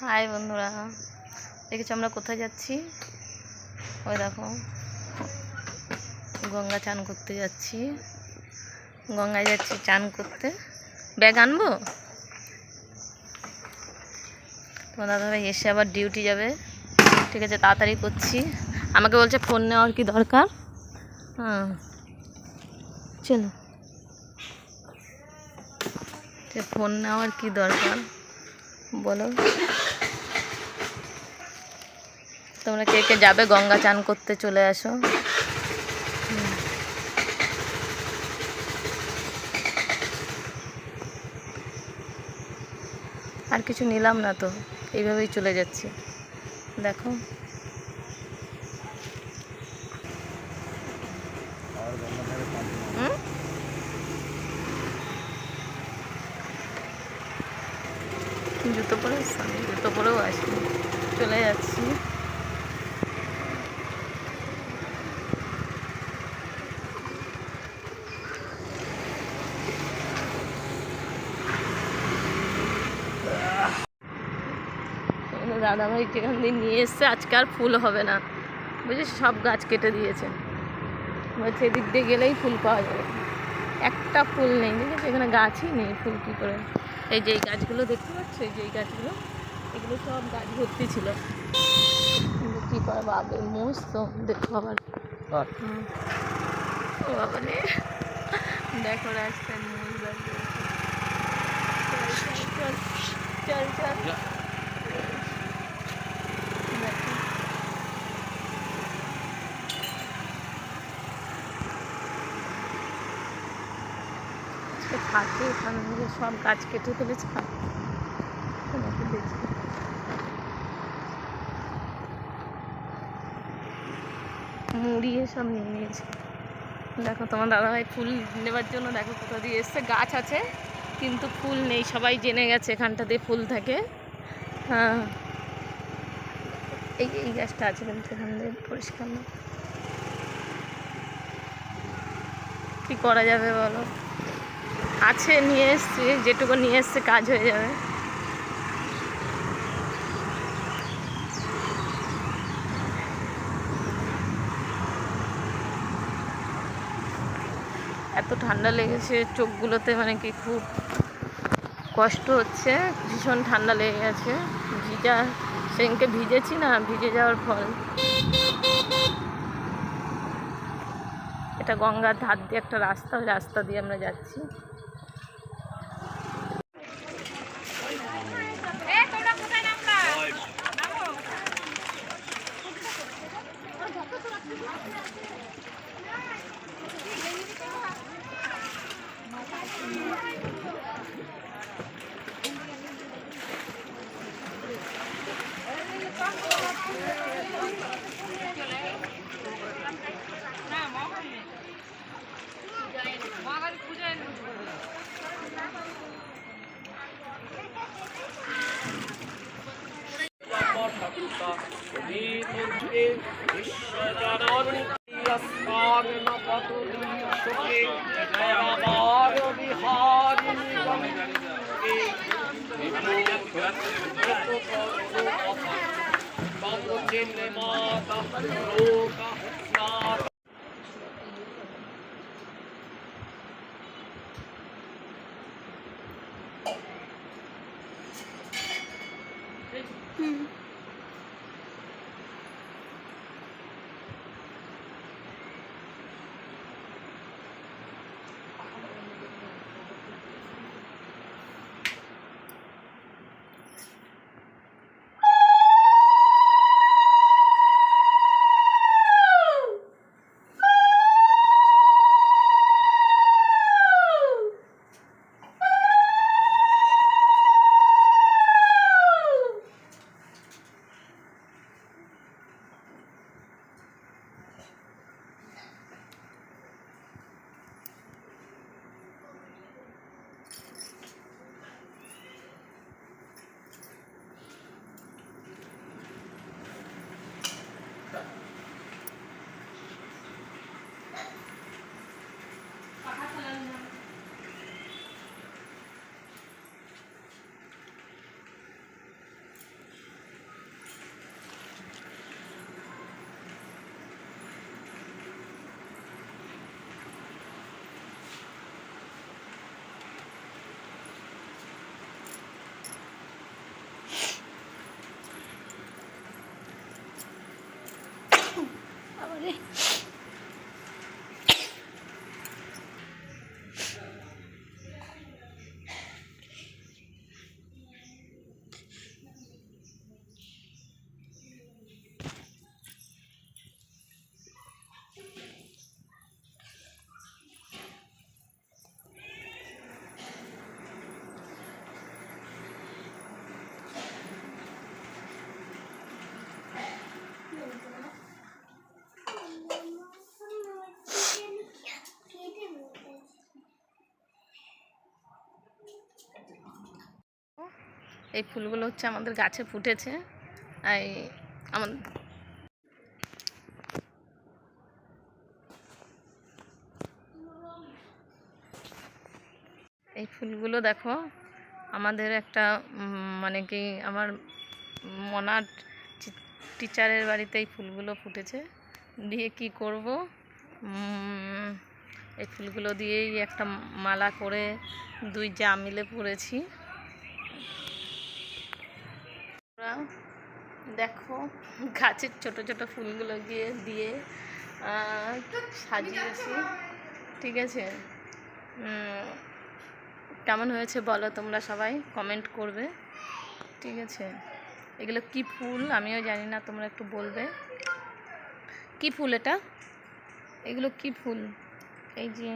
High বন্ধুরা, দেখেছো আমরা কোথায় যাচ্ছি? ওই দেখো, গঙ্গা চান করতে যাচ্ছি। গঙ্গায় যাচ্ছি চান করতে। ব্যাগ আনবো? তোমার দাদাভাই এসে আবার ডিউটি যাবে। ঠিক আছে, তাড়াতাড়ি করছি। আমাকে বলছে ফোন নেওয়ার কি দরকার। হ্যাঁ চলো, ফোন নেওয়ার কি দরকার বলো? তোমরা কে কে যাবে গঙ্গা চান করতে? চলে আসো। আর কিছু নিলাম না তো, এইভাবেই চলে যাচ্ছি। দেখো জুতো পরে আমি জুতো পরেও আসি, চলে যাচ্ছি। দাদাভাই যেখান দিয়ে নিয়ে এসছে আজকে আর ফুল হবে না, বুঝেছি, সব গাছ কেটে দিয়েছে। বলছে এদিক দিয়ে গেলেই ফুল পাওয়া যাবে, একটা ফুল নেই। দেখেছি এখানে গাছই নেই, ফুল কী করে? এই যে এই গাছগুলো দেখতে পাচ্ছ, এই যে এই গাছগুলো, এগুলো সব গাছ ভর্তি ছিল, কিন্তু কী করে বাবা মোষ তো। দেখো আবার ও বাবা রে, দেখো রাস্তায় মোষ দাঁড়িয়ে। চল চল চল চল। থাকে এখানে সব গাছ কেটে ফেলেছে। মুড়িয়ে সব নিয়ে নিয়েছে। দেখো তোমার দাদাভাই ফুল নেবার জন্য দেখো কোথা দিয়ে এসছে। গাছ আছে কিন্তু ফুল নেই, সবাই জেনে গেছে এখানটা দিয়ে ফুল থাকে। হ্যাঁ এই এই গাছটা আছে কিন্তু এখান দিয়ে পরিষ্কার না। কী করা যাবে বলো? আছে, নিয়ে এসছি, যেটুকু নিয়ে এসছে কাজ হয়ে যাবে। এত ঠান্ডা লেগেছে চোখগুলোতে, মানে কি খুব কষ্ট হচ্ছে, ভীষণ ঠান্ডা লেগে গেছে। ভিজা, সেদিনকে ভিজেছি না, ভিজে যাওয়ার ফল। এটা গঙ্গার ধার দিয়ে একটা রাস্তা, ওই রাস্তা দিয়ে আমরা যাচ্ছি। এই ফুলগুলো হচ্ছে আমাদের গাছে ফুটেছে। এই আমাদের এই ফুলগুলো দেখো, আমাদের একটা মানে কি আমার মনার টিচারের বাড়িতে এই ফুলগুলো ফুটেছে, দিয়ে কি করব, এই ফুলগুলো দিয়েই একটা মালা করে দুই যা মিলে পরেছি। দেখো গাছের ছোট ছোট ফুলগুলো দিয়ে সাজিয়েছি, ঠিক আছে। কেমন হয়েছে বলো তোমরা, সবাই কমেন্ট করবে, ঠিক আছে। এগুলো কি ফুল আমিও জানি না, তোমরা একটু বলবে কি ফুল এটা, এগুলো কি ফুল। এই যে